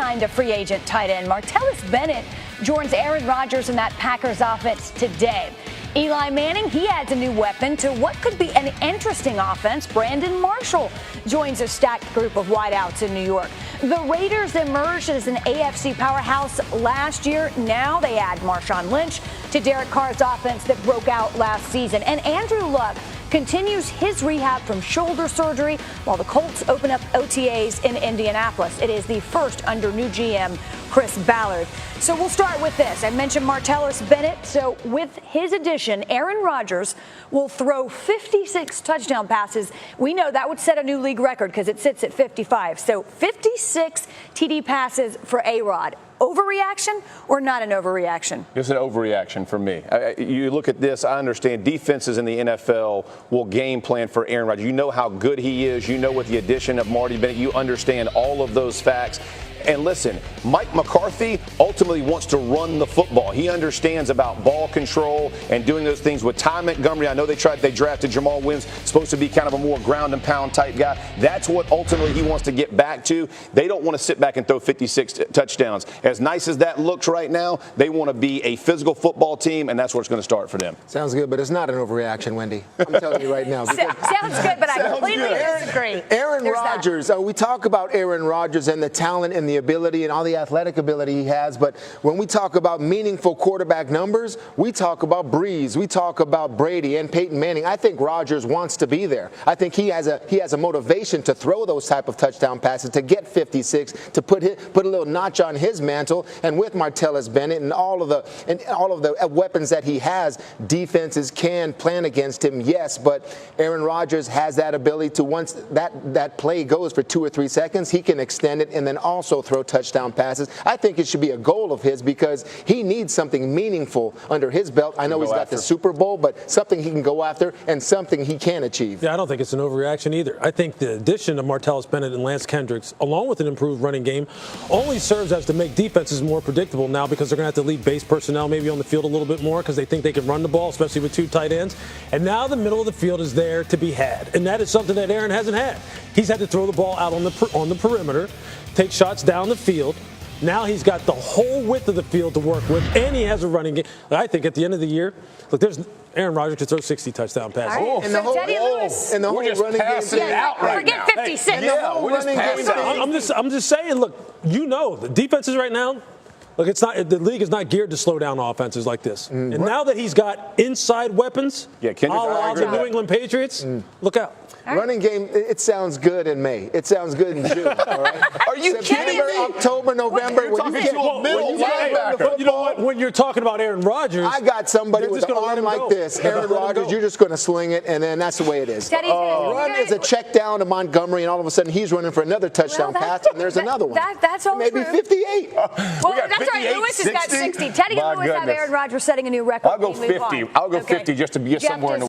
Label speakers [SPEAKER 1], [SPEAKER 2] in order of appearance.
[SPEAKER 1] signed a free agent tight end. Martellus Bennett joins Aaron Rodgers in that Packers offense today. Eli Manning, he adds a new weapon to what could be an interesting offense. Brandon Marshall joins a stacked group of wideouts in New York. The Raiders emerged as an AFC powerhouse last year. Now they add Marshawn Lynch to Derek Carr's offense that broke out last season. And Andrew Luck continues his rehab from shoulder surgery while the Colts open up OTAs in Indianapolis. It is the first under new GM Chris Ballard. So we'll start with this. I mentioned Martellus Bennett. So with his addition, Aaron Rodgers will throw 56 touchdown passes. We know that would set a new league record because it sits at 55. So 56 TD passes for A-Rod. Overreaction or not an overreaction?
[SPEAKER 2] It's an overreaction for me. You look at this, I understand defenses in the NFL will game plan for Aaron Rodgers. You know how good he is. You know with the addition of Marty Bennett, you understand all of those facts. And listen, Mike McCarthy ultimately wants to run the football. He understands about ball control and doing those things with Ty Montgomery. I know they drafted Jamal Williams, supposed to be kind of a more ground and pound type guy. That's what ultimately he wants to get back to. They don't want to sit back and throw 56 touchdowns. As nice as that looks right now, they want to be a physical football team, and that's where it's going to start for them.
[SPEAKER 3] Sounds good, but it's not an overreaction, Wendy. I'm telling you right now.
[SPEAKER 1] Sounds good, but I completely disagree.
[SPEAKER 3] Aaron Rodgers, we talk about Aaron Rodgers and the talent and the ability and all the athletic ability he has, but when we talk about meaningful quarterback numbers, we talk about Breeze, we talk about Brady and Peyton Manning. I think Rodgers wants to be there. I think he has a motivation to throw those type of touchdown passes, to get 56, to put a little notch on his mantle. And with Martellus Bennett and all of the weapons that he has, defenses can plan against him, yes, but Aaron Rodgers has that ability to, once that play goes for 2 or 3 seconds, he can extend it and then also throw touchdown passes. I think it should be a goal of his because he needs something meaningful under his belt. I know he's got the Super Bowl, but something he can go after and something he can achieve.
[SPEAKER 4] Yeah, I don't think it's an overreaction either. I think the addition of Martellus Bennett and Lance Kendricks, along with an improved running game, only serves as to make defenses more predictable now because they're going to have to leave base personnel maybe on the field a little bit more because they think they can run the ball, especially with 2 tight ends. And now the middle of the field is there to be had. And that is something that Aaron hasn't had. He's had to throw the ball out on the perimeter, take shots down the field. Now he's got the whole width of the field to work with, and he has a running game. I think at the end of the year, look, Aaron Rodgers could throw 60 touchdown passes.
[SPEAKER 1] Right.
[SPEAKER 3] And the whole
[SPEAKER 1] Teddy Lewis.
[SPEAKER 3] And the whole running game.
[SPEAKER 2] Out right
[SPEAKER 1] forget
[SPEAKER 2] now.
[SPEAKER 1] 56.
[SPEAKER 3] And the whole running game.
[SPEAKER 4] I'm just saying, look, the defenses right now, look, the league is not geared to slow down offenses like this. And now that he's got inside weapons, a la the New England Patriots, look out.
[SPEAKER 3] Running game, it sounds good in May. It sounds good in June. All right?
[SPEAKER 2] Are you kidding me?
[SPEAKER 3] October, November.
[SPEAKER 2] You're talking to a middle linebacker.
[SPEAKER 4] But you know what? When you're talking about Aaron Rodgers,
[SPEAKER 3] I got somebody with an arm like this. Aaron Rodgers, you're just going to sling it, and then that's the way it is. Run is a check down to Montgomery, and all of a sudden he's running for another touchdown pass, and there's another one.
[SPEAKER 1] That's all
[SPEAKER 3] Maybe
[SPEAKER 1] true.
[SPEAKER 3] 58.
[SPEAKER 1] Well, that's right. Lewis has got 60. Teddy and Lewis have Aaron Rodgers setting a new record.
[SPEAKER 2] I'll go 50. I'll go 50 just to be somewhere in the